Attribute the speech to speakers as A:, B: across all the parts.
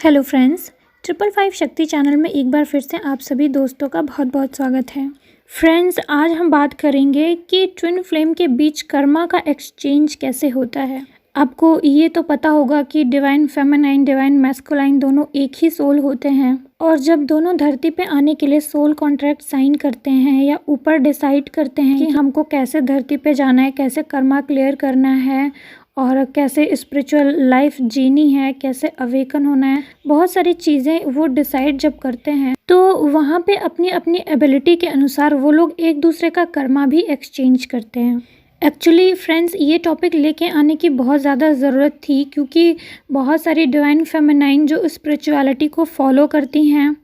A: Hello friends, 555 शक्ति channel में एक बार फिर से आप सभी दोस्तों का बहुत बहुत स्वागत है। फ्रेंड्स, आज हम बात करेंगे कि ट्विन फ्लेम के बीच कर्मा का एक्सचेंज कैसे होता है। आपको ये तो पता होगा कि डिवाइन फेमिनाइन, डिवाइन मैस्कुलाइन दोनों एक ही सोल होते हैं, और जब दोनों धरती पे आने के लिए सोल कॉन्ट्रैक्ट साइन करते हैं या ऊपर डिसाइड करते हैं कि हमको कैसे धरती पे जाना है, कैसे कर्मा क्लियर करना है और कैसे स्पिरिचुअल लाइफ जीनी है, कैसे अवेकन होना है, बहुत सारी चीज़ें वो डिसाइड जब करते हैं तो वहाँ पे अपनी अपनी एबिलिटी के अनुसार वो लोग एक दूसरे का कर्मा भी एक्सचेंज करते हैं। एक्चुअली फ्रेंड्स, ये टॉपिक लेके आने की बहुत ज़्यादा ज़रूरत थी, क्योंकि बहुत सारी डिवाइन फेमिनाइन जो स्पिरिचुअलिटी को फॉलो करती हैं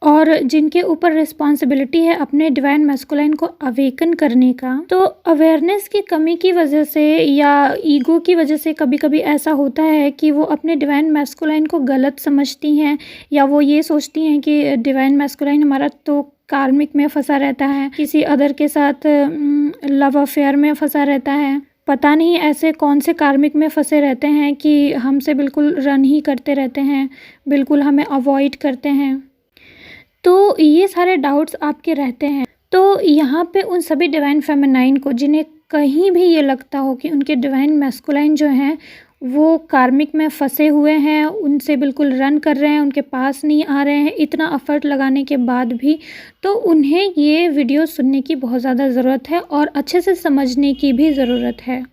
A: और जिनके ऊपर रिस्पॉन्सिबिलिटी है अपने डिवाइन मैस्कुलाइन को अवेकन करने का, तो अवेयरनेस की कमी की वजह से या ईगो की वजह से कभी कभी ऐसा होता है कि वो अपने डिवाइन मैस्कुलाइन को गलत समझती हैं, या वो ये सोचती हैं कि डिवाइन मैस्कुलाइन हमारा तो कार्मिक में फंसा रहता है, किसी अदर के साथ लव अफेयर में फंसा रहता है। पता नहीं ऐसे कौन से कार्मिक में फंसे रहते हैं कि हमसे बिल्कुल रन ही करते रहते हैं, बिल्कुल हमें अवॉइड करते हैं। तो ये सारे डाउट्स आपके रहते हैं। तो यहाँ पे उन सभी डिवाइन फेमिनाइन को जिन्हें कहीं भी ये लगता हो कि उनके डिवाइन मैस्कुलाइन जो हैं वो कार्मिक में फंसे हुए हैं, उनसे बिल्कुल रन कर रहे हैं, उनके पास नहीं आ रहे हैं, इतना एफर्ट लगाने के बाद भी, तो उन्हें ये वीडियो सुनने की बहुत ज़्यादा ज़रूरत है और अच्छे से समझने की भी ज़रूरत है।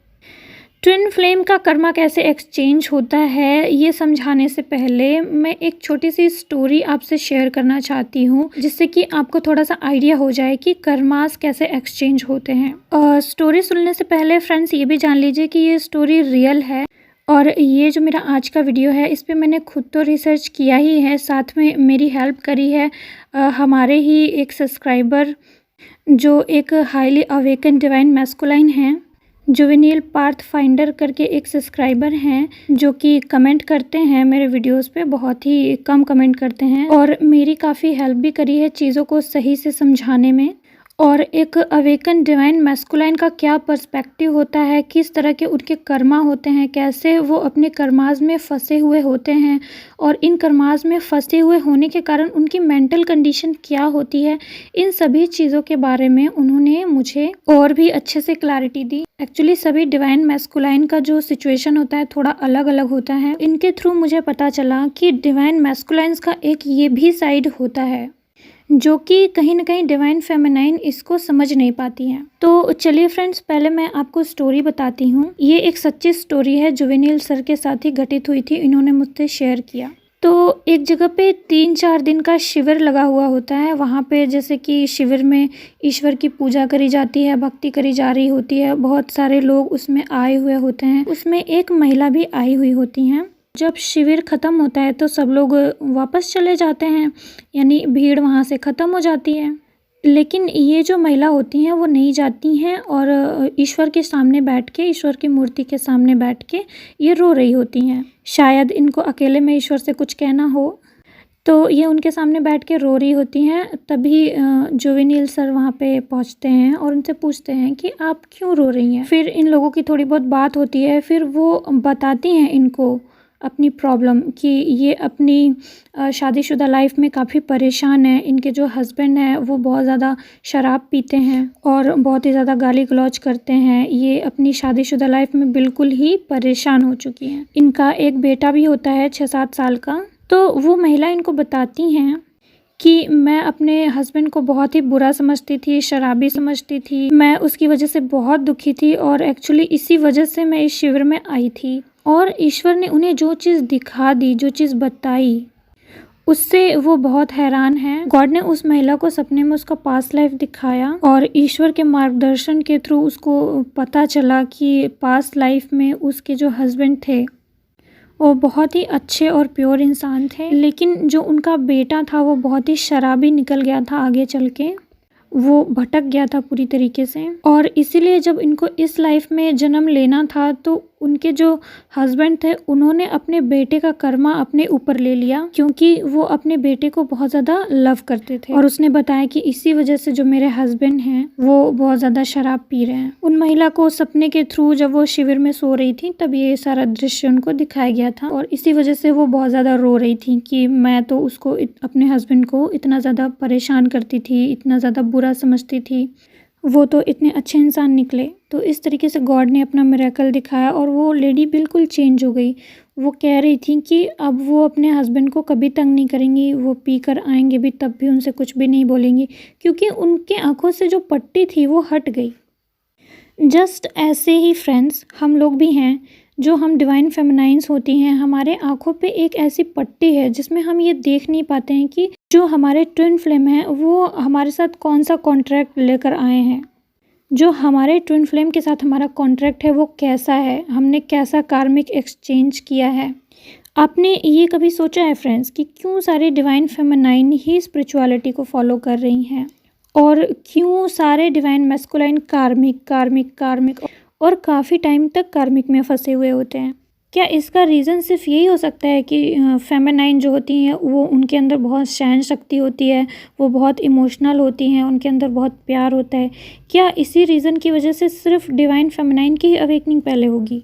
A: ट्विन फ्लेम का कर्मा कैसे एक्सचेंज होता है, ये समझाने से पहले मैं एक छोटी सी स्टोरी आपसे शेयर करना चाहती हूँ, जिससे कि आपको थोड़ा सा आइडिया हो जाए कि कर्मास कैसे एक्सचेंज होते हैं। स्टोरी सुनने से पहले फ्रेंड्स ये भी जान लीजिए कि ये स्टोरी रियल है, और ये जो मेरा आज का वीडियो है इस पे मैंने खुद तो रिसर्च किया ही है, साथ में मेरी हेल्प करी है हमारे ही एक सब्सक्राइबर जो एक हाईली अवेकन डिवाइन मैस्कुलाइन हैं, जुवेनियल पार्थ फाइंडर करके एक सब्सक्राइबर हैं, जो कि कमेंट करते हैं मेरे वीडियोस पे, बहुत ही कम कमेंट करते हैं और मेरी काफ़ी हेल्प भी करी है चीज़ों को सही से समझाने में। और एक अवेकन डिवाइन मैस्कुलाइन का क्या पर्सपेक्टिव होता है, किस तरह के उनके कर्मा होते हैं, कैसे वो अपने कर्माज में फंसे हुए होते हैं, और इन कर्माज में फंसे हुए होने के कारण उनकी मेंटल कंडीशन क्या होती है, इन सभी चीज़ों के बारे में उन्होंने मुझे और भी अच्छे से क्लैरिटी दी। एक्चुअली सभी डिवाइन मैस्कुलाइन का जो सिचुएशन होता है थोड़ा अलग अलग होता है। इनके थ्रू मुझे पता चला कि डिवाइन मैस्कुलाइन्स का एक ये भी साइड होता है जो कि कहीं ना कहीं डिवाइन फेमिनाइन इसको समझ नहीं पाती हैं। तो चलिए फ्रेंड्स, पहले मैं आपको स्टोरी बताती हूँ। ये एक सच्ची स्टोरी है, जुवेनियल सर के साथ ही घटित हुई थी, इन्होंने मुझसे शेयर किया। तो एक जगह पे 3-4 दिन का शिविर लगा हुआ होता है। वहाँ पे जैसे कि शिविर में ईश्वर की पूजा करी जाती है, भक्ति करी जा रही होती है, बहुत सारे लोग उसमें आए हुए होते हैं, उसमें एक महिला भी आई हुई होती हैं। जब शिविर ख़त्म होता है तो सब लोग वापस चले जाते हैं, यानी भीड़ वहाँ से ख़त्म हो जाती है। लेकिन ये जो महिला होती हैं वो नहीं जाती हैं और ईश्वर के सामने बैठ के, ईश्वर की मूर्ति के सामने बैठ के ये रो रही होती हैं। शायद इनको अकेले में ईश्वर से कुछ कहना हो, तो ये उनके सामने बैठ के रो रही होती हैं। तभी जुवेनियल सर वहाँ पे पहुँचते हैं और उनसे पूछते हैं कि आप क्यों रो रही हैं। फिर इन लोगों की थोड़ी बहुत बात होती है, फिर वो बताती हैं इनको अपनी प्रॉब्लम कि ये अपनी शादीशुदा लाइफ में काफ़ी परेशान है। इनके जो हस्बैंड हैं वो बहुत ज़्यादा शराब पीते हैं और बहुत ही ज़्यादा गाली गलौज करते हैं। ये अपनी शादीशुदा लाइफ में बिल्कुल ही परेशान हो चुकी हैं। इनका एक बेटा भी होता है 6-7 साल का। तो वो महिला इनको बताती हैं कि मैं अपने हस्बैंड को बहुत ही बुरा समझती थी, शराबी समझती थी, मैं उसकी वजह से बहुत दुखी थी, और एक्चुअली इसी वजह से मैं इस शिविर में आई थी। और ईश्वर ने उन्हें जो चीज़ दिखा दी, जो चीज़ बताई, उससे वो बहुत हैरान हैं। गॉड ने उस महिला को सपने में उसका पास्ट लाइफ दिखाया और ईश्वर के मार्गदर्शन के थ्रू उसको पता चला कि पास्ट लाइफ में उसके जो हस्बैंड थे वो बहुत ही अच्छे और प्योर इंसान थे, लेकिन जो उनका बेटा था वो बहुत ही शराबी निकल गया था। आगे चल के वो भटक गया था पूरी तरीके से, और इसीलिए जब इनको इस लाइफ में जन्म लेना था तो उनके जो हस्बैंड थे उन्होंने अपने बेटे का कर्मा अपने ऊपर ले लिया, क्योंकि वो अपने बेटे को बहुत ज़्यादा लव करते थे। और उसने बताया कि इसी वजह से जो मेरे हस्बैंड हैं वो बहुत ज़्यादा शराब पी रहे हैं। उन महिला को सपने के थ्रू जब वो शिविर में सो रही थी तब ये सारा दृश्य उनको दिखाया गया था, और इसी वजह से वो बहुत ज़्यादा रो रही थी कि मैं तो उसको अपने हस्बैंड को इतना ज़्यादा परेशान करती थी, इतना ज़्यादा बुरा समझती थी, वो तो इतने अच्छे इंसान निकले। तो इस तरीके से गॉड ने अपना मिरेकल दिखाया और वो लेडी बिल्कुल चेंज हो गई। वो कह रही थी कि अब वो अपने हस्बैंड को कभी तंग नहीं करेंगी, वो पी कर आएंगे भी तब भी उनसे कुछ भी नहीं बोलेंगी, क्योंकि उनके आंखों से जो पट्टी थी वो हट गई। जस्ट ऐसे ही फ्रेंड्स हम लोग भी हैं, जो हम डिवाइन फेमिनाइंस होती हैं, हमारे आंखों पे एक ऐसी पट्टी है जिसमें हम ये देख नहीं पाते हैं कि जो हमारे ट्विन फ्लेम हैं वो हमारे साथ कौन सा कॉन्ट्रैक्ट लेकर आए हैं। जो हमारे ट्विन फ्लेम के साथ हमारा कॉन्ट्रैक्ट है वो कैसा है, हमने कैसा कार्मिक एक्सचेंज किया है। आपने ये कभी सोचा है फ्रेंड्स कि क्यों सारे डिवाइन फेमिनाइन ही स्पिरिचुअलिटी को फॉलो कर रही हैं, और क्यों सारे डिवाइन मैस्कुलाइन कार्मिक कार्मिक कार्मिक और काफ़ी टाइम तक कार्मिक में फंसे हुए होते हैं? क्या इसका रीज़न सिर्फ यही हो सकता है कि फेमिनाइन जो होती हैं वो उनके अंदर बहुत सहन शक्ति होती है, वो बहुत इमोशनल होती हैं, उनके अंदर बहुत प्यार होता है? क्या इसी रीज़न की वजह से सिर्फ डिवाइन फेमिनाइन की ही अवेकनिंग पहले होगी?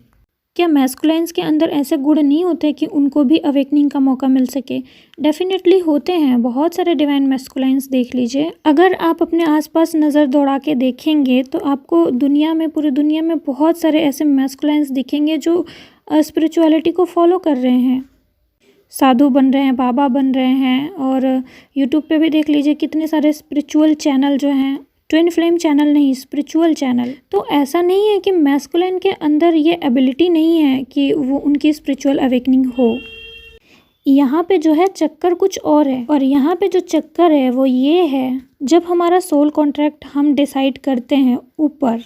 A: क्या मैस्कुलाइन्स के अंदर ऐसे गुण नहीं होते कि उनको भी अवेकनिंग का मौका मिल सके? डेफिनेटली होते हैं, बहुत सारे डिवाइन मैस्कुलाइन्स देख लीजिए। अगर आप अपने आसपास नज़र दौड़ा के देखेंगे तो आपको दुनिया में, पूरी दुनिया में बहुत सारे ऐसे मैस्कुलाइन्स दिखेंगे जो स्पिरिचुअलिटी को फॉलो कर रहे हैं, साधु बन रहे हैं, बाबा बन रहे हैं। और यूट्यूब पे भी देख लीजिए कितने सारे स्पिरिचुअल चैनल जो हैं, ट्विन फ्लेम चैनल नहीं, स्पिरिचुअल चैनल। तो ऐसा नहीं है कि मैस्कुलिन के अंदर ये एबिलिटी नहीं है कि वो उनकी स्पिरिचुअल अवेकनिंग हो। यहाँ पे जो है चक्कर कुछ और है, और यहाँ पे जो चक्कर है वो ये है, जब हमारा सोल कॉन्ट्रैक्ट हम डिसाइड करते हैं ऊपर,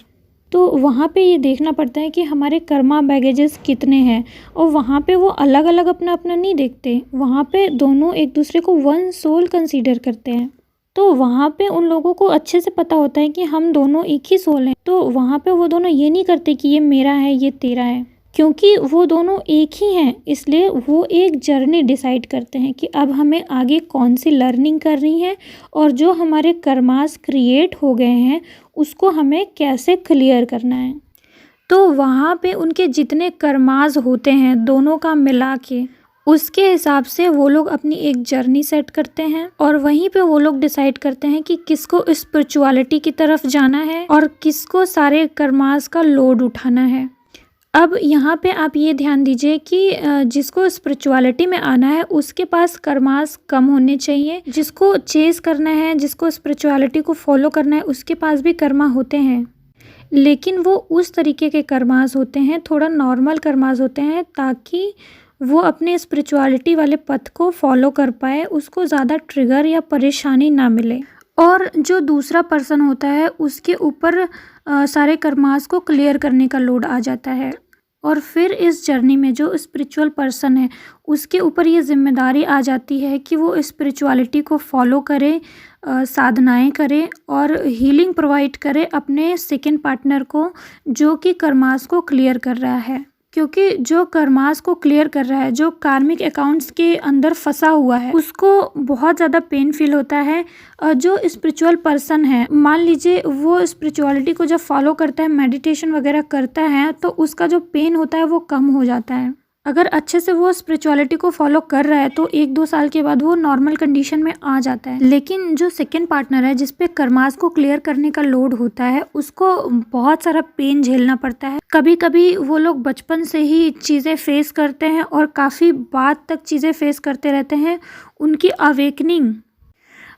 A: तो वहाँ पे ये देखना पड़ता है कि हमारे कर्मा बैगेजेस कितने हैं, और वहाँ पे वो अलग अलग अपना अपना नहीं देखते, वहाँ पे दोनों एक दूसरे को वन सोल कंसीडर करते हैं। तो वहाँ पे उन लोगों को अच्छे से पता होता है कि हम दोनों एक ही सोल हैं। तो वहाँ पे वो दोनों ये नहीं करते कि ये मेरा है ये तेरा है, क्योंकि वो दोनों एक ही हैं। इसलिए वो एक जर्नी डिसाइड करते हैं कि अब हमें आगे कौन सी लर्निंग करनी है, और जो हमारे कर्मास क्रिएट हो गए हैं उसको हमें कैसे क्लियर करना है। तो वहाँ पे उनके जितने कर्मास होते हैं दोनों का मिला के, उसके हिसाब से वो लोग अपनी एक जर्नी सेट करते हैं, और वहीं पे वो लोग डिसाइड करते हैं कि किसको स्पिरिचुअलिटी की तरफ जाना है और किसको सारे कर्मास का लोड उठाना है। अब यहाँ पे आप ये ध्यान दीजिए कि जिसको स्पिरिचुअलिटी में आना है उसके पास कर्मास कम होने चाहिए, जिसको चेस करना है, जिसको स्पिरिचुअलिटी को फॉलो करना है उसके पास भी कर्मा होते हैं, लेकिन वो उस तरीके के कर्मास होते हैं, थोड़ा नॉर्मल कर्मास होते हैं, ताकि वो अपने स्पिरिचुअलिटी वाले पथ को फॉलो कर पाए, उसको ज़्यादा ट्रिगर या परेशानी ना मिले। और जो दूसरा पर्सन होता है उसके ऊपर सारे कर्मास को क्लियर करने का लोड आ जाता है, और फिर इस जर्नी में जो स्पिरिचुअल पर्सन है उसके ऊपर ये जिम्मेदारी आ जाती है कि वो स्पिरिचुअलिटी को फॉलो करे, साधनाएं करे और हीलिंग प्रोवाइड करे अपने सेकंड पार्टनर को, जो कि कर्मास को क्लियर कर रहा है। क्योंकि जो कर्मास को क्लियर कर रहा है, जो कार्मिक अकाउंट्स के अंदर फंसा हुआ है, उसको बहुत ज़्यादा पेन फील होता है। जो स्पिरिचुअल पर्सन है, मान लीजिए वो स्पिरिचुअलिटी को जब फॉलो करता है, मेडिटेशन वगैरह करता है, तो उसका जो पेन होता है वो कम हो जाता है। अगर अच्छे से वो स्पिरिचुअलिटी को फॉलो कर रहा है तो 1-2 साल के बाद वो नॉर्मल कंडीशन में आ जाता है। लेकिन जो सेकंड पार्टनर है, जिस पे कर्मास को क्लियर करने का लोड होता है, उसको बहुत सारा पेन झेलना पड़ता है। कभी कभी वो लोग बचपन से ही चीज़ें फेस करते हैं और काफ़ी बाद तक चीज़ें फेस करते रहते हैं। उनकी अवेकनिंग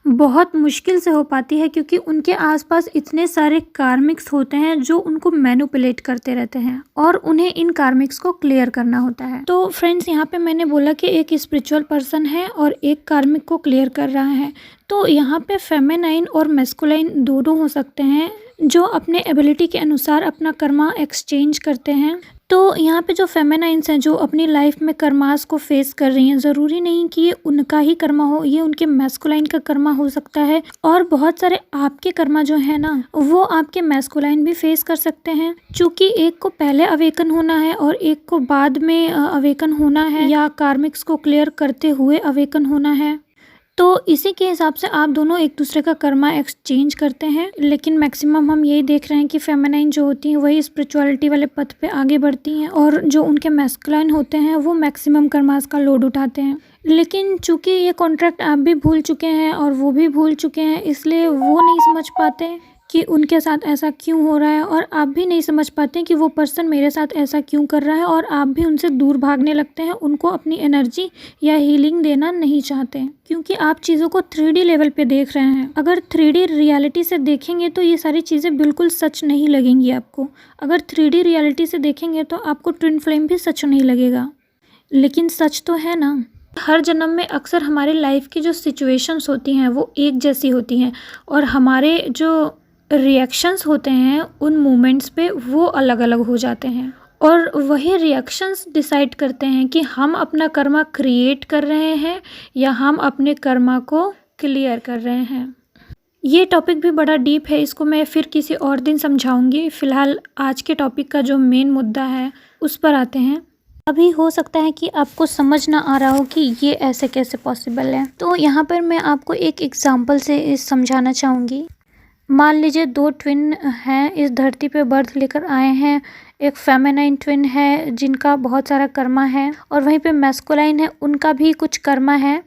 A: बहुत मुश्किल से हो पाती है, क्योंकि उनके आसपास इतने सारे कार्मिक्स होते हैं जो उनको मैनिपुलेट करते रहते हैं, और उन्हें इन कार्मिक्स को क्लियर करना होता है। तो फ्रेंड्स, यहाँ पे मैंने बोला कि एक स्पिरिचुअल पर्सन है और एक कार्मिक को क्लियर कर रहा है। तो यहाँ पे फेमिनाइन और मैस्कुलाइन दोनों हो सकते हैं, जो अपने एबिलिटी के अनुसार अपना कर्मा एक्सचेंज करते हैं। तो यहाँ पे जो फेमिनाइन्स हैं जो अपनी लाइफ में कर्मास को फेस कर रही हैं, ज़रूरी नहीं कि ये उनका ही कर्मा हो, ये उनके मैस्कुलाइन का कर्मा हो सकता है। और बहुत सारे आपके कर्मा जो है ना, वो आपके मैस्कुलाइन भी फेस कर सकते हैं। चूँकि एक को पहले अवेकन होना है और एक को बाद में अवेकन होना है, या कार्मिक्स को क्लियर करते हुए अवेकन होना है। तो इसी के हिसाब से आप दोनों एक दूसरे का कर्मा एक्सचेंज करते हैं। लेकिन मैक्सिमम हम यही देख रहे हैं कि फेमिनाइन जो होती हैं वही स्पिरिचुअलिटी वाले पथ पे आगे बढ़ती हैं, और जो उनके मैस्कुलाइन होते हैं वो मैक्सिमम कर्मास का लोड उठाते हैं। लेकिन चूंकि ये कॉन्ट्रैक्ट आप भी भूल चुके हैं और वो भी भूल चुके हैं, इसलिए वो नहीं समझ पाते कि उनके साथ ऐसा क्यों हो रहा है, और आप भी नहीं समझ पाते कि वो पर्सन मेरे साथ ऐसा क्यों कर रहा है, और आप भी उनसे दूर भागने लगते हैं, उनको अपनी एनर्जी या हीलिंग देना नहीं चाहते, क्योंकि आप चीज़ों को 3D लेवल पे देख रहे हैं। अगर 3D रियलिटी से देखेंगे तो ये सारी चीज़ें बिल्कुल सच नहीं लगेंगी आपको। अगर 3D रियलिटी से देखेंगे तो आपको ट्विन फ्लेम भी सच नहीं लगेगा। लेकिन सच तो है ना, हर जन्म में अक्सर हमारी लाइफ की जो सिचुएशंस होती हैं वो एक जैसी होती हैं, और हमारे जो रिएक्शंस होते हैं उन मोमेंट्स पे वो अलग अलग हो जाते हैं, और वही रिएक्शंस डिसाइड करते हैं कि हम अपना कर्मा क्रिएट कर रहे हैं या हम अपने कर्मा को क्लियर कर रहे हैं। ये टॉपिक भी बड़ा डीप है, इसको मैं फिर किसी और दिन समझाऊंगी। फ़िलहाल आज के टॉपिक का जो मेन मुद्दा है उस पर आते हैं। अभी हो सकता है कि आपको समझ ना आ रहा हो कि ये ऐसे कैसे पॉसिबल है, तो यहाँ पर मैं आपको एक एग्जांपल से समझाना चाहूँगी। मान लीजिए 2 ट्विन हैं, इस धरती पे बर्थ लेकर आए हैं। एक फेमिनाइन ट्विन है जिनका बहुत सारा कर्मा है, और वहीं पे मैस्कुलाइन है, उनका भी कुछ कर्मा है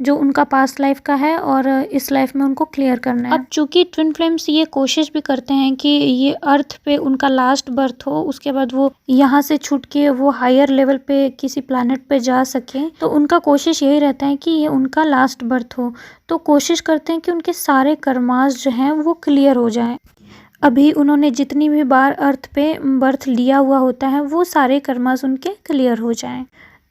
A: जो उनका पास्ट लाइफ का है और इस लाइफ में उनको क्लियर करना है। अब चूंकि ट्विन फ्लेम्स ये कोशिश भी करते हैं कि ये अर्थ पे उनका लास्ट बर्थ हो, उसके बाद वो यहाँ से छूट के वो हायर लेवल पे किसी प्लैनेट पे जा सके, तो उनका कोशिश यही रहता है कि ये उनका लास्ट बर्थ हो। तो कोशिश करते हैं कि उनके सारे कर्मास जो हैं वो क्लियर हो जाएं। अभी उन्होंने जितनी भी बार अर्थ पे बर्थ लिया हुआ होता है वो सारे कर्मास उनके क्लियर हो जाएं।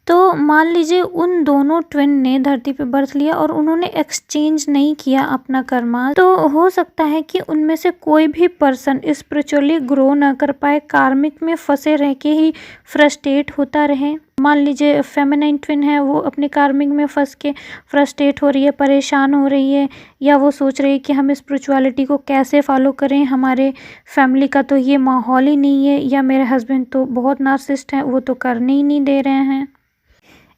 A: तो मान लीजिए उन दोनों ट्विन ने धरती पे बर्थ लिया और उन्होंने एक्सचेंज नहीं किया अपना कर्मा, तो हो सकता है कि उनमें से कोई भी पर्सन स्पिरिचुअली ग्रो ना कर पाए, कार्मिक में फंसे रह के ही फ्रस्ट्रेट होता रहे। मान लीजिए फेमिनाइन ट्विन है, वो अपने कार्मिक में फंस के फ्रस्ट्रेट हो रही है, परेशान हो रही है, या वो सोच रही है कि हम स्पिरिचुअलिटी को कैसे फॉलो करें, हमारे फैमिली का तो ये माहौल ही नहीं है, या मेरे हस्बैंड तो बहुत नार्सिसिस्ट हैं, वो तो करने ही नहीं दे रहे हैं।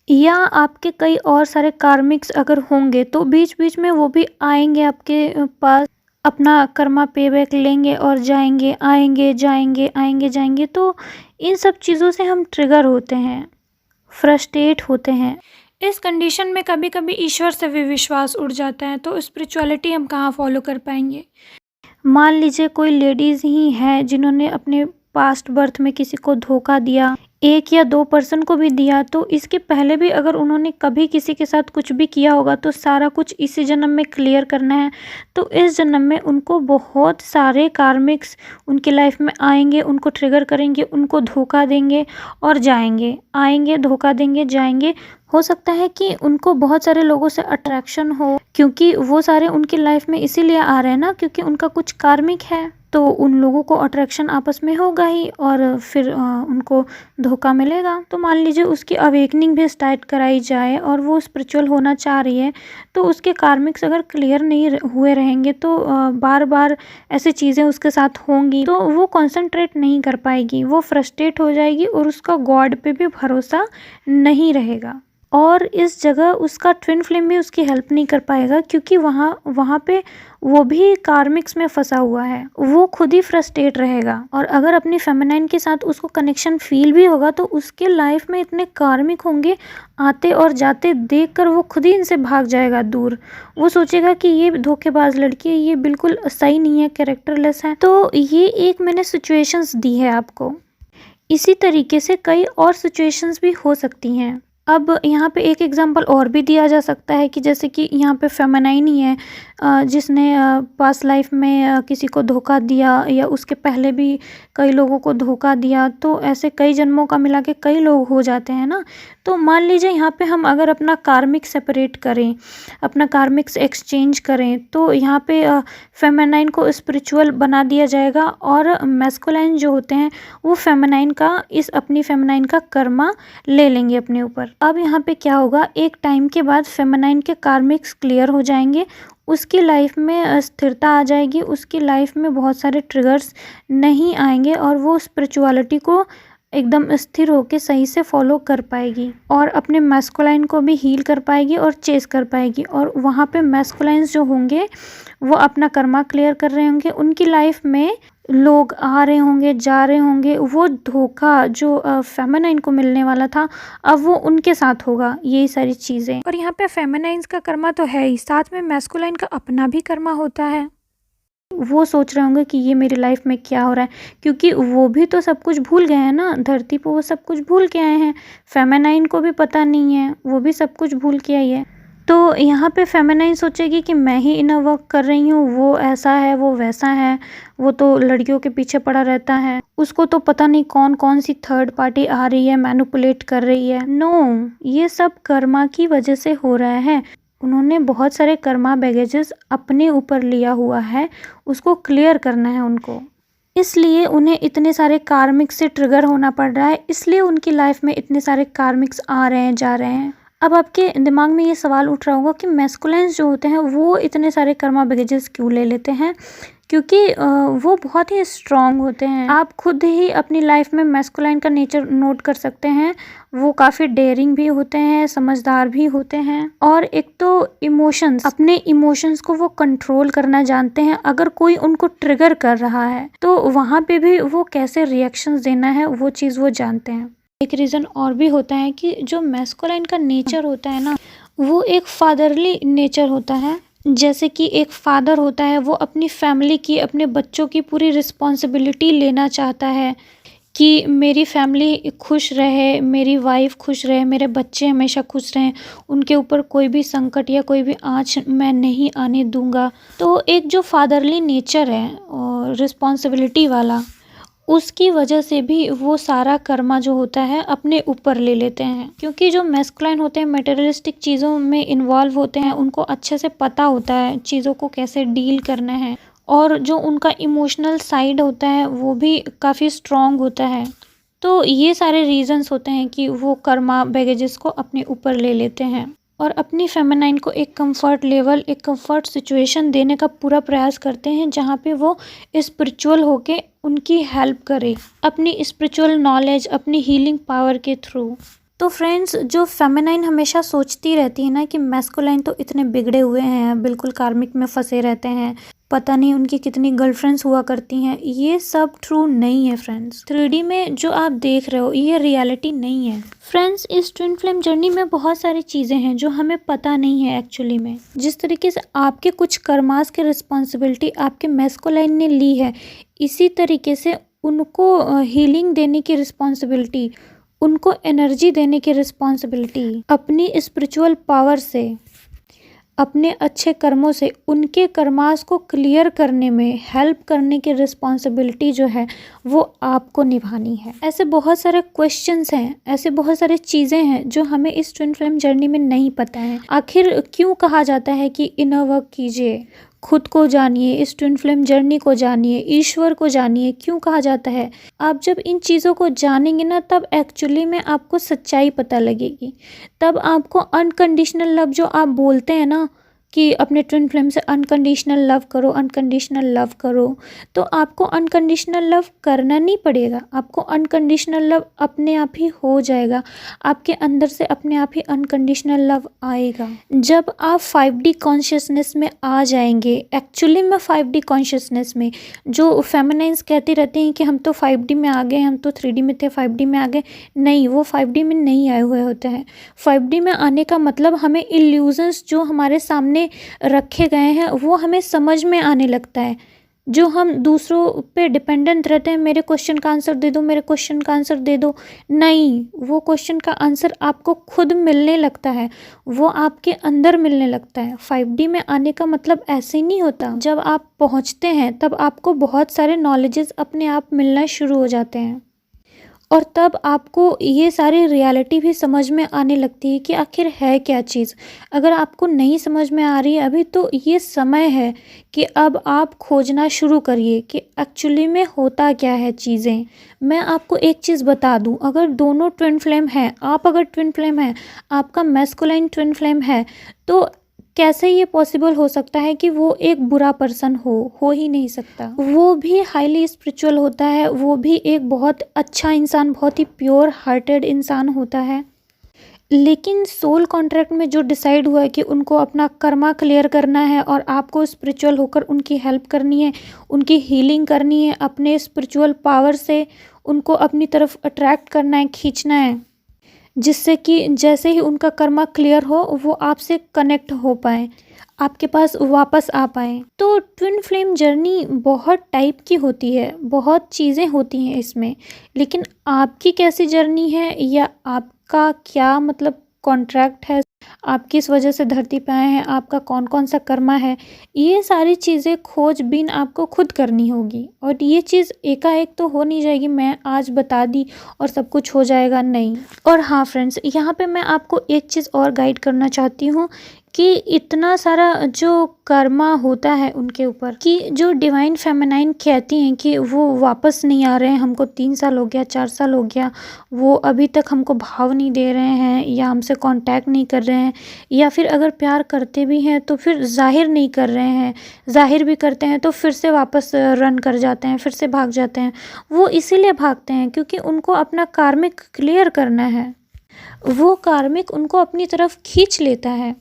A: या आपके कई और सारे कार्मिक्स अगर होंगे तो बीच बीच में वो भी आएंगे आपके पास, अपना कर्मा पे बैक लेंगे और जाएंगे, आएंगे जाएंगे, आएंगे जाएंगे। तो इन सब चीज़ों से हम ट्रिगर होते हैं, फ्रस्ट्रेट होते हैं। इस कंडीशन में कभी कभी ईश्वर से भी विश्वास उड़ जाता है, तो स्पिरिचुअलिटी हम कहाँ फॉलो कर पाएंगे। मान लीजिए कोई लेडीज़ ही है जिन्होंने अपने पास्ट बर्थ में किसी को धोखा दिया, 1 या 2 पर्सन को भी दिया, तो इसके पहले भी अगर उन्होंने कभी किसी के साथ कुछ भी किया होगा तो सारा कुछ इसी जन्म में क्लियर करना है। तो इस जन्म में उनको बहुत सारे कार्मिक्स उनकी लाइफ में आएंगे, उनको ट्रिगर करेंगे, उनको धोखा देंगे और जाएंगे, आएंगे, धोखा देंगे, जाएंगे। हो सकता है कि उनको बहुत सारे लोगों से अट्रैक्शन हो, क्योंकि वो सारे उनकी लाइफ में इसीलिए आ रहे हैं ना, क्योंकि उनका कुछ कार्मिक है, तो उन लोगों को अट्रैक्शन आपस में होगा ही, और फिर उनको धोखा मिलेगा। तो मान लीजिए उसकी अवेकनिंग भी स्टार्ट कराई जाए और वो स्पिरिचुअल होना चाह रही है, तो उसके कार्मिक्स अगर क्लियर नहीं हुए रहेंगे तो बार बार ऐसी चीज़ें उसके साथ होंगी, तो वो कॉन्सेंट्रेट नहीं कर पाएगी, वो फ्रस्ट्रेट हो जाएगी और उसका गॉड पे भी भरोसा नहीं रहेगा। और इस जगह उसका ट्विन फ्लेम भी उसकी हेल्प नहीं कर पाएगा, क्योंकि वहाँ पे वो भी कार्मिक्स में फंसा हुआ है, वो खुद ही फ्रस्ट्रेट रहेगा। और अगर अपनी फेमिनाइन के साथ उसको कनेक्शन फील भी होगा तो उसके लाइफ में इतने कार्मिक होंगे आते और जाते, देखकर वो खुद ही इनसे भाग जाएगा दूर। वो सोचेगा कि ये धोखेबाज लड़की है, ये बिल्कुल सही नहीं है, कैरेक्टरलेस है। तो ये एक मैंने सिचुएशंस दी है आपको। इसी तरीके से कई और सिचुएशंस भी हो सकती हैं। अब यहाँ पे एक एग्जांपल और भी दिया जा सकता है कि जैसे कि यहाँ पे फेमिनाइन ही है, जिसने पास्ट लाइफ में किसी को धोखा दिया या उसके पहले भी कई लोगों को धोखा दिया, तो ऐसे कई जन्मों का मिला के कई लोग हो जाते हैं ना। तो मान लीजिए यहाँ पे हम अगर अपना कार्मिक सेपरेट करें, अपना कार्मिक्स एक्सचेंज करें, तो यहाँ पे फेमिनाइन को स्पिरिचुअल बना दिया जाएगा और मैस्कुलाइन जो होते हैं वो फेमिनाइन का अपनी फेमिनाइन का कर्मा ले लेंगे अपने ऊपर। अब यहाँ पे क्या होगा, एक टाइम के बाद फेमिनाइन के कार्मिक्स क्लियर हो जाएंगे, उसकी लाइफ में स्थिरता आ जाएगी, उसकी लाइफ में बहुत सारे ट्रिगर्स नहीं आएंगे और वो स्पिरिचुअलिटी को एकदम स्थिर होके सही से फॉलो कर पाएगी और अपने मैस्कुलाइन को भी हील कर पाएगी और चेस कर पाएगी। और वहाँ पे मैस्कुलाइंस जो होंगे वो अपना कर्मा क्लियर कर रहे होंगे, उनकी लाइफ में लोग आ रहे होंगे, जा रहे होंगे, वो धोखा जो फेमिनाइन को मिलने वाला था अब वो उनके साथ होगा, यही सारी चीज़ें। और यहाँ पे फेमिनाइंस का कर्मा तो है ही, साथ में मैस्कुलाइन का अपना भी कर्मा होता है। वो सोच रहे होंगे कि ये मेरी लाइफ में क्या हो रहा है, क्योंकि वो भी तो सब कुछ भूल गए हैं ना, धरती पर वो सब कुछ भूल के आए हैं। फेमिनाइन को भी पता नहीं है, वो भी सब कुछ भूल के आई है। तो यहाँ पे फेमिनाइन सोचेगी कि मैं ही इनर वर्क कर रही हूँ, वो ऐसा है, वो वैसा है, वो तो लड़कियों के पीछे पड़ा रहता है, उसको तो पता नहीं कौन कौन सी थर्ड पार्टी आ रही है, मैनिपुलेट कर रही है। नो, ये सब कर्मा की वजह से हो रहा है। उन्होंने बहुत सारे कर्मा बैगेजेस अपने ऊपर लिया हुआ है, उसको क्लियर करना है उनको, इसलिए उन्हें इतने सारे कार्मिक्स से ट्रिगर होना पड़ रहा है, इसलिए उनकी लाइफ में इतने सारे कार्मिक्स आ रहे हैं, जा रहे हैं। अब आपके दिमाग में ये सवाल उठ रहा होगा कि मैस्कुलाइन्स जो होते हैं वो इतने सारे कर्मा बैगेजेस क्यों ले लेते हैं, क्योंकि वो बहुत ही स्ट्रॉन्ग होते हैं। आप खुद ही अपनी लाइफ में मैस्कुलाइन का नेचर नोट कर सकते हैं, वो काफ़ी डेयरिंग भी होते हैं, समझदार भी होते हैं और एक तो इमोशंस, अपने इमोशंस को वो कंट्रोल करना जानते हैं। अगर कोई उनको ट्रिगर कर रहा है तो वहाँ पे भी वो कैसे रिएक्शंस देना है वो चीज़ वो जानते हैं। एक रीज़न और भी होता है कि जो मैस्कुलाइन का नेचर होता है ना, वो एक फादरली नेचर होता है। जैसे कि एक फादर होता है, वो अपनी फैमिली की, अपने बच्चों की पूरी रिस्पॉन्सिबिलिटी लेना चाहता है कि मेरी फैमिली खुश रहे, मेरी वाइफ खुश रहे, मेरे बच्चे हमेशा खुश रहें, उनके ऊपर कोई भी संकट या कोई भी आँच मैं नहीं आने दूंगा। तो एक जो फादरली नेचर है और रिस्पॉन्सिबिलिटी वाला, उसकी वजह से भी वो सारा कर्मा जो होता है अपने ऊपर ले लेते हैं। क्योंकि जो मैस्कुलाइन होते हैं मटेरियलिस्टिक चीज़ों में इन्वॉल्व होते हैं, उनको अच्छे से पता होता है चीज़ों को कैसे डील करना है, और जो उनका इमोशनल साइड होता है वो भी काफ़ी स्ट्रॉन्ग होता है। तो ये सारे रीजंस होते हैं कि वो कर्मा बैगेजेस को अपने ऊपर ले लेते हैं और अपनी फेमिनाइन को एक कंफर्ट लेवल, एक कंफर्ट सिचुएशन देने का पूरा प्रयास करते हैं जहाँ पे वो स्पिरिचुअल होके उनकी हेल्प करे अपनी स्पिरिचुअल नॉलेज, अपनी हीलिंग पावर के थ्रू। तो फ्रेंड्स, जो फेमिनाइन हमेशा सोचती रहती है ना कि मैस्कुलाइन तो इतने बिगड़े हुए हैं, बिल्कुल कार्मिक में फंसे रहते हैं, पता नहीं उनकी कितनी गर्लफ्रेंड्स हुआ करती हैं, ये सब ट्रू नहीं है फ्रेंड्स। 3D में जो आप देख रहे हो ये रियलिटी नहीं है फ्रेंड्स। इस ट्विन फ्लेम जर्नी में बहुत सारी चीज़ें हैं जो हमें पता नहीं है एक्चुअली में। जिस तरीके से आपके कुछ कर्मास के रिस्पॉन्सिबिलिटी आपके मैस्कुलाइन ने ली है, इसी तरीके से उनको हीलिंग देने की रिस्पॉन्सिबिलिटी, उनको एनर्जी देने की रिस्पॉन्सिबिलिटी, अपनी स्पिरिचुअल पावर से, अपने अच्छे कर्मों से उनके कर्मास को क्लियर करने में हेल्प करने की रिस्पॉन्सिबिलिटी जो है वो आपको निभानी है। ऐसे बहुत सारे क्वेश्चंस हैं, ऐसे बहुत सारे चीज़ें हैं जो हमें इस ट्विन फ्लेम जर्नी में नहीं पता है। आखिर क्यों कहा जाता है कि इनर वर्क कीजिए, खुद को जानिए, इस ट्विन फ्लेम जर्नी को जानिए, ईश्वर को जानिए, क्यों कहा जाता है? आप जब इन चीज़ों को जानेंगे ना तब एक्चुअली में आपको सच्चाई पता लगेगी। तब आपको अनकंडीशनल लव जो आप बोलते हैं ना कि अपने ट्विन फ्लेम से अनकंडीशनल लव करो, अनकंडीशनल लव करो, तो आपको अनकंडीशनल लव करना नहीं पड़ेगा। आपको अनकंडीशनल लव अपने आप ही हो जाएगा, आपके अंदर से अपने आप ही अनकंडीशनल लव आएगा। जब आप 5D कॉन्शियसनेस में आ जाएंगे, एक्चुअली में 5D कॉन्शियसनेस में, जो फेमिनाइंस कहती रहती हैं कि हम तो 5D में आ गए, हम तो 3D में थे, 5D में आ गए, नहीं, वो 5D में नहीं आए हुए होते हैं। 5D में आने का मतलब हमें इल्यूजन्स जो हमारे सामने रखे गए हैं वो हमें समझ में आने लगता है। जो हम दूसरों पे डिपेंडेंट रहते हैं, मेरे क्वेश्चन का आंसर दे दो, मेरे क्वेश्चन का आंसर दे दो, नहीं, वो क्वेश्चन का आंसर आपको खुद मिलने लगता है, वो आपके अंदर मिलने लगता है। 5D में आने का मतलब ऐसे ही नहीं होता। जब आप पहुंचते हैं तब आपको बहुत सारे नॉलेजेस अपने आप मिलना शुरू हो जाते हैं और तब आपको ये सारी रियलिटी भी समझ में आने लगती है कि आखिर है क्या चीज़। अगर आपको नहीं समझ में आ रही है अभी, तो ये समय है कि अब आप खोजना शुरू करिए कि एक्चुअली में होता क्या है चीज़ें। मैं आपको एक चीज़ बता दूं, अगर दोनों ट्विन फ्लेम हैं, आप अगर ट्विन फ्लेम हैं, आपका मैस्कुलाइन ट्विन फ्लेम है, तो कैसे ये पॉसिबल हो सकता है कि वो एक बुरा पर्सन हो ही नहीं सकता। वो भी हाईली स्पिरिचुअल होता है, वो भी एक बहुत अच्छा इंसान, बहुत ही प्योर हार्टेड इंसान होता है। लेकिन सोल कॉन्ट्रैक्ट में जो डिसाइड हुआ है कि उनको अपना कर्मा क्लियर करना है और आपको स्पिरिचुअल होकर उनकी हेल्प करनी है, उनकी हीलिंग करनी है, अपने स्पिरिचुअल पावर से उनको अपनी तरफ अट्रैक्ट करना है, खींचना है, जिससे कि जैसे ही उनका कर्मा क्लियर हो वो आपसे कनेक्ट हो पाए, आपके पास वापस आ पाए। तो ट्विन फ्लेम जर्नी बहुत टाइप की होती है, बहुत चीज़ें होती हैं इसमें, लेकिन आपकी कैसी जर्नी है या आपका क्या मतलब कॉन्ट्रैक्ट है, आप किस वजह से धरती पे आए हैं, आपका कौन कौन सा कर्मा है, ये सारी चीज़ें खोजबीन आपको खुद करनी होगी। और ये चीज़ एकाएक तो हो नहीं जाएगी, मैं आज बता दी और सब कुछ हो जाएगा, नहीं। और हाँ फ्रेंड्स, यहाँ पे मैं आपको एक चीज़ और गाइड करना चाहती हूँ कि इतना सारा जो कर्मा होता है उनके ऊपर, कि जो डिवाइन फेमिनाइन कहती हैं कि वो वापस नहीं आ रहे हैं, हमको 3 साल हो गया, 4 साल हो गया, वो अभी तक हमको भाव नहीं दे रहे हैं या हमसे कांटेक्ट नहीं कर रहे हैं, या फिर अगर प्यार करते भी हैं तो फिर जाहिर नहीं कर रहे हैं, जाहिर भी करते हैं तो फिर से वापस रन कर जाते हैं, फिर से भाग जाते हैं। वो इसीलिए भागते हैं क्योंकि उनको अपना कार्मिक क्लियर करना है, वो कार्मिक उनको अपनी तरफ खींच लेता है।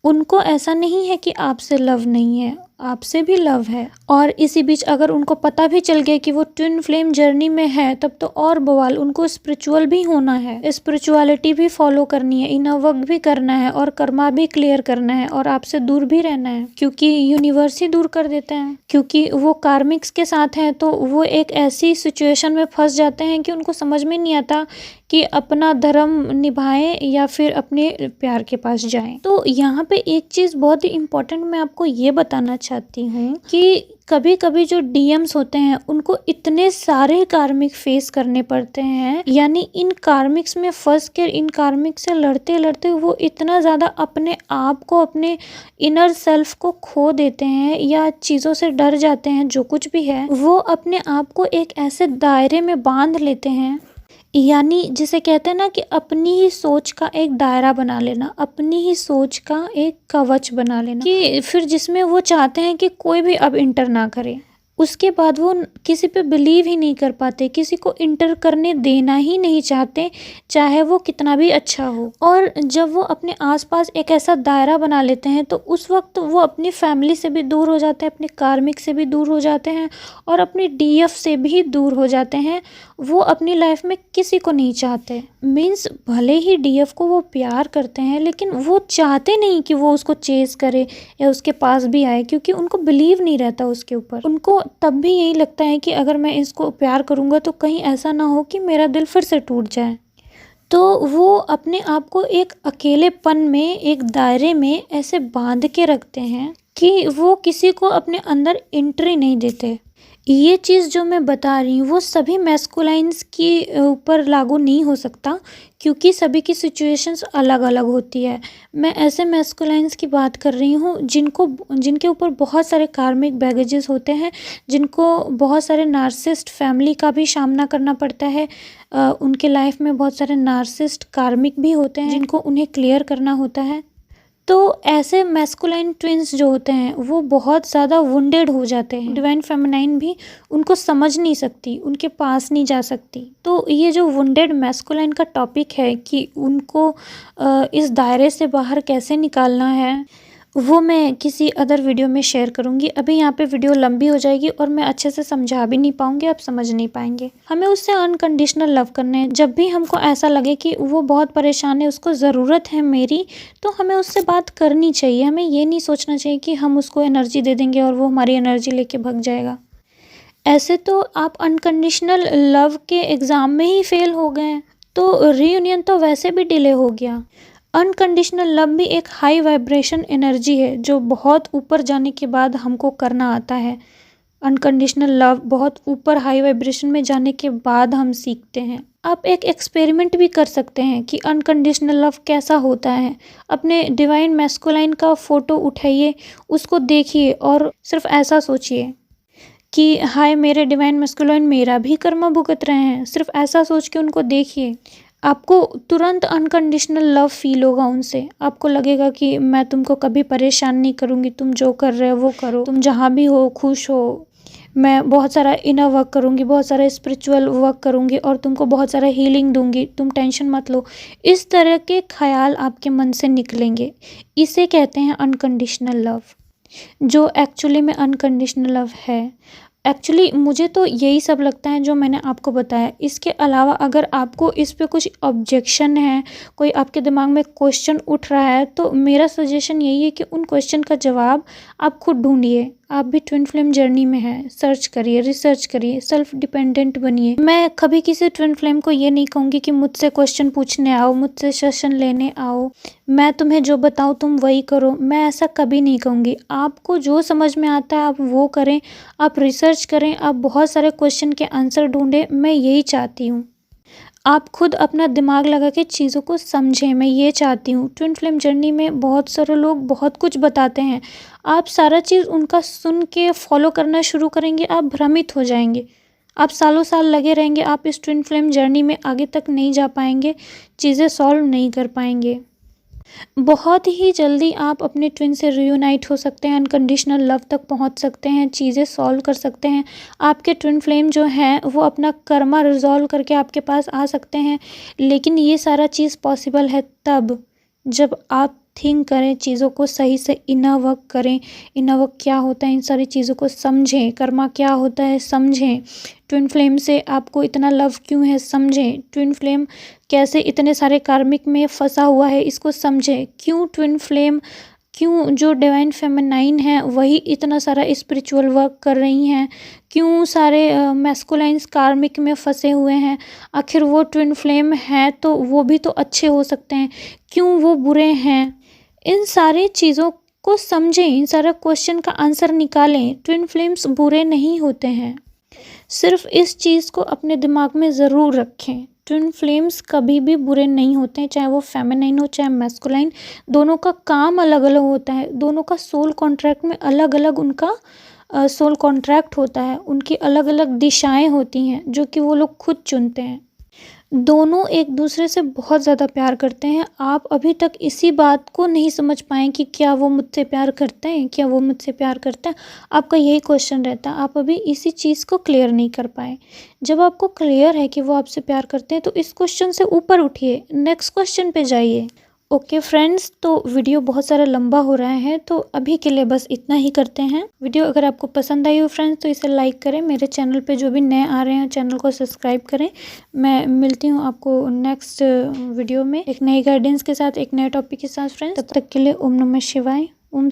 A: उनको ऐसा नहीं है कि आपसे लव नहीं है, आपसे भी लव है। और इसी बीच अगर उनको पता भी चल गया कि वो ट्विन फ्लेम जर्नी में है, तब तो और बवाल, उनको स्पिरिचुअल भी होना है, स्पिरिचुअलिटी भी फॉलो करनी है, इनर वर्क भी करना है और कर्मा भी क्लियर करना है और आपसे दूर भी रहना है, क्योंकि यूनिवर्स ही दूर कर देते हैं। क्योंकि वो कार्मिक्स के साथ हैं तो वो एक ऐसी सिचुएशन में फंस जाते हैं कि उनको समझ में नहीं आता कि अपना धर्म निभाएं या फिर अपने प्यार के पास जाएं। तो यहाँ पे एक चीज़ बहुत ही इम्पोर्टेंट मैं आपको ये बताना चाहती हूँ कि कभी कभी जो डीएम्स होते हैं उनको इतने सारे कार्मिक फेस करने पड़ते हैं, यानी इन कार्मिक्स में फंस कर, इन कार्मिक से लड़ते लड़ते वो इतना ज़्यादा अपने आप को, अपने इनर सेल्फ को खो देते हैं या चीज़ों से डर जाते हैं, जो कुछ भी है वो अपने आप को एक ऐसे दायरे में बांध लेते हैं, यानी जिसे कहते हैं ना कि अपनी ही सोच का एक दायरा बना लेना, अपनी ही सोच का एक कवच बना लेना, कि फिर जिसमें वो चाहते हैं कि कोई भी अब इंटर ना करे। उसके बाद वो किसी पे बिलीव ही नहीं कर पाते, किसी को इंटर करने देना ही नहीं चाहते, चाहे वो कितना भी अच्छा हो। और जब वो अपने आसपास एक ऐसा दायरा बना लेते हैं तो उस वक्त वो अपनी फैमिली से भी दूर हो जाते हैं, अपने कार्मिक से भी दूर हो जाते हैं और अपनी डीएफ से भी दूर हो जाते हैं। वो अपनी लाइफ में किसी को नहीं चाहते, मीन्स भले ही डीएफ को वो प्यार करते हैं लेकिन वो चाहते नहीं कि वो उसको चेज करे या उसके पास भी आए, क्योंकि उनको बिलीव नहीं रहता उसके ऊपर। उनको तब भी यही लगता है कि अगर मैं इसको प्यार करूँगा तो कहीं ऐसा ना हो कि मेरा दिल फिर से टूट जाए। तो वो अपने आप को एक अकेलेपन में, एक दायरे में ऐसे बांध के रखते हैं कि वो किसी को अपने अंदर एंट्री नहीं देते। ये चीज़ जो मैं बता रही हूँ वो सभी मैस्कुलाइंस के ऊपर लागू नहीं हो सकता, क्योंकि सभी की सिचुएशंस अलग अलग होती है। मैं ऐसे मैस्कुलाइंस की बात कर रही हूँ जिनके ऊपर बहुत सारे कार्मिक बैगेजेस होते हैं, जिनको बहुत सारे नार्सिसिस्ट फैमिली का भी सामना करना पड़ता है। उनके लाइफ में बहुत सारे नार्सिसिस्ट कार्मिक भी होते हैं जिनको उन्हें क्लियर करना होता है। तो ऐसे मैस्कुलाइन ट्विंस जो होते हैं वो बहुत ज़्यादा वुंडेड हो जाते हैं, डिवाइन फेमिनाइन भी उनको समझ नहीं सकती, उनके पास नहीं जा सकती। तो ये जो वुंडेड मैस्कुलाइन का टॉपिक है कि उनको इस दायरे से बाहर कैसे निकालना है, वो मैं किसी अदर वीडियो में शेयर करूँगी। अभी यहाँ पे वीडियो लंबी हो जाएगी और मैं अच्छे से समझा भी नहीं पाऊँगी, आप समझ नहीं पाएंगे। हमें उससे अनकंडीशनल लव करना है। जब भी हमको ऐसा लगे कि वो बहुत परेशान है, उसको ज़रूरत है मेरी, तो हमें उससे बात करनी चाहिए। हमें ये नहीं सोचना चाहिए कि हम उसको एनर्जी दे देंगे और वो हमारी एनर्जी लेके भग जाएगा। ऐसे तो आप अनकंडीशनल लव के एग्ज़ाम में ही फेल हो गए हैं, तो रीयूनियन तो वैसे भी डिले हो गया। अनकंडीशनल लव भी एक हाई वाइब्रेशन एनर्जी है जो बहुत ऊपर जाने के बाद हमको करना आता है। अनकंडीशनल लव बहुत ऊपर हाई वाइब्रेशन में जाने के बाद हम सीखते हैं। आप एक एक्सपेरिमेंट भी कर सकते हैं कि अनकंडीशनल लव कैसा होता है। अपने डिवाइन मैस्कुलाइन का फ़ोटो उठाइए, उसको देखिए और सिर्फ ऐसा सोचिए कि हाय मेरे डिवाइन मैस्कुलाइन मेरा भी कर्मा भुगत रहे हैं। सिर्फ ऐसा सोच के उनको देखिए, आपको तुरंत अनकंडीशनल लव फील होगा उनसे। आपको लगेगा कि मैं तुमको कभी परेशान नहीं करूँगी, तुम जो कर रहे हो वो करो, तुम जहाँ भी हो खुश हो। मैं बहुत सारा इनर वर्क करूँगी, बहुत सारा स्पिरिचुअल वर्क करूँगी और तुमको बहुत सारा हीलिंग दूँगी, तुम टेंशन मत लो। इस तरह के ख्याल आपके मन से निकलेंगे। इसे कहते हैं अनकंडीशनल लव, जो एक्चुअली में अनकंडीशनल लव है। एक्चुअली मुझे तो यही सब लगता है जो मैंने आपको बताया। इसके अलावा अगर आपको इस पे कुछ ऑब्जेक्शन है, कोई आपके दिमाग में क्वेश्चन उठ रहा है, तो मेरा सजेशन यही है कि उन क्वेश्चन का जवाब आप खुद ढूंढिए। आप भी ट्विन फ्लेम जर्नी में हैं, सर्च करिए, रिसर्च करिए, सेल्फ डिपेंडेंट बनिए। मैं कभी किसी ट्विन फ्लेम को ये नहीं कहूँगी कि मुझसे क्वेश्चन पूछने आओ, मुझसे सेशन लेने आओ, मैं तुम्हें जो बताऊँ तुम वही करो। मैं ऐसा कभी नहीं कहूँगी। आपको जो समझ में आता है आप वो करें, आप रिसर्च करें, आप बहुत सारे क्वेश्चन के आंसर ढूंढें। मैं यही चाहती हूँ, आप खुद अपना दिमाग लगा के चीज़ों को समझें। मैं ये चाहती हूँ। ट्विन फ्लेम जर्नी में बहुत सारे लोग बहुत कुछ बताते हैं, आप सारा चीज़ उनका सुन के फॉलो करना शुरू करेंगे, आप भ्रमित हो जाएंगे, आप सालों साल लगे रहेंगे, आप इस ट्विन फ्लेम जर्नी में आगे तक नहीं जा पाएंगे, चीज़ें सॉल्व नहीं कर पाएंगे। बहुत ही जल्दी आप अपने ट्विन से रियूनाइट हो सकते हैं, अनकंडीशनल लव तक पहुंच सकते हैं, चीज़ें सॉल्व कर सकते हैं। आपके ट्विन फ्लेम जो हैं वो अपना कर्मा रिजॉल्व करके आपके पास आ सकते हैं। लेकिन ये सारा चीज़ पॉसिबल है तब जब आप थिंक करें, चीज़ों को सही से इनर वर्क करें। इनर वर्क क्या होता है, इन सारी चीज़ों को समझें। कर्मा क्या होता है समझें। ट्विन फ्लेम से आपको इतना लव क्यों है समझें। ट्विन फ्लेम कैसे इतने सारे कार्मिक में फंसा हुआ है इसको समझें। क्यों ट्विन फ्लेम, क्यों जो डिवाइन फेमिनाइन है वही इतना सारा स्पिरिचुअल वर्क कर रही हैं, क्यों सारे मैस्कुलाइंस कार्मिक में फंसे हुए हैं। आखिर वो ट्विन फ्लेम हैं तो वो भी तो अच्छे हो सकते हैं, क्यों वो बुरे हैं। इन सारी चीज़ों को समझें, इन सारा क्वेश्चन का आंसर निकालें। ट्विन फ्लेम्स बुरे नहीं होते हैं, सिर्फ इस चीज़ को अपने दिमाग में ज़रूर रखें। ट्विन फ्लेम्स कभी भी बुरे नहीं होते हैं, चाहे वो फेमिनाइन हो चाहे मैस्कुलाइन। दोनों का काम अलग अलग होता है, दोनों का सोल कॉन्ट्रैक्ट में अलग अलग उनका सोल कॉन्ट्रैक्ट होता है। उनकी अलग अलग दिशाएं होती हैं जो कि वो लोग खुद चुनते हैं। दोनों एक दूसरे से बहुत ज़्यादा प्यार करते हैं। आप अभी तक इसी बात को नहीं समझ पाए कि क्या वो मुझसे प्यार करते हैं, क्या वो मुझसे प्यार करते हैं। आपका यही क्वेश्चन रहता है, आप अभी इसी चीज़ को क्लियर नहीं कर पाए। जब आपको क्लियर है कि वो आपसे प्यार करते हैं तो इस क्वेश्चन से ऊपर उठिए, नेक्स्ट क्वेश्चन पे जाइए। ओके फ्रेंड्स, तो वीडियो बहुत सारा लंबा हो रहा है तो अभी के लिए बस इतना ही करते हैं। वीडियो अगर आपको पसंद आई हो फ्रेंड्स तो इसे लाइक करें। मेरे चैनल पे जो भी नए आ रहे हैं चैनल को सब्सक्राइब करें। मैं मिलती हूँ आपको नेक्स्ट वीडियो में एक नई गाइडेंस के साथ, एक नए टॉपिक के साथ फ्रेंड्स। तब तक के लिए ओम नमः शिवाय, ओम